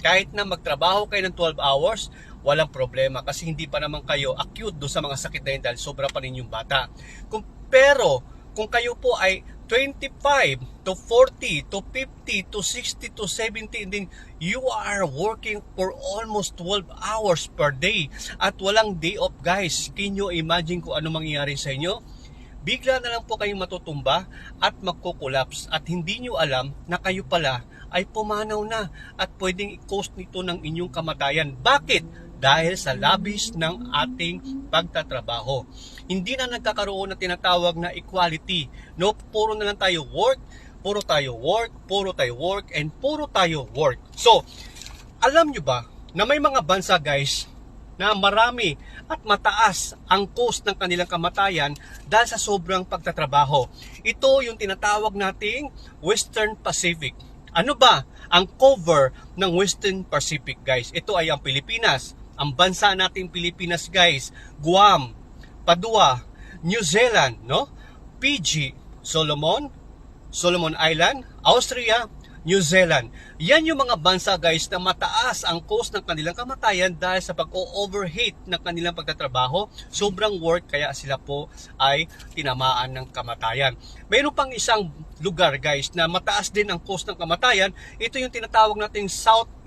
Kahit na magtrabaho kayo ng 12 hours, walang problema kasi hindi pa naman kayo acute do sa mga sakit na yun dahil sobra pa ninyong bata. Pero kung kayo po ay 25 to 40 to 50 to 60 to 70 and then you are working for almost 12 hours per day at walang day off, guys, can you imagine kung ano mangyayari sa inyo? Bigla na lang po kayong matutumba at magkukulaps at hindi nyo alam na kayo pala ay pumanaw na at pwedeng i-cause nito ng inyong kamatayan. Bakit? Dahil sa labis ng ating pagtatrabaho. Hindi na nagkakaroon na tinatawag na equality. No, puro na lang tayo work, puro tayo work, puro tayo work, and puro tayo work. So, alam nyo ba na may mga bansa, guys, na marami at mataas ang cost ng kanilang kamatayan dahil sa sobrang pagtatrabaho. Ito yung tinatawag nating Western Pacific. Ano ba ang cover ng Western Pacific, guys? Ito ay ang Pilipinas. Ang bansa nating Pilipinas, guys, Guam, Padua, New Zealand, no? Fiji, Solomon Island, Austria, New Zealand. Yan yung mga bansa, guys, na mataas ang cost ng kanilang kamatayan dahil sa pag-overheat ng kanilang pagtatrabaho. Sobrang work kaya sila po ay tinamaan ng kamatayan. Mayroon pang isang lugar, guys, na mataas din ang cost ng kamatayan. Ito yung tinatawag nating South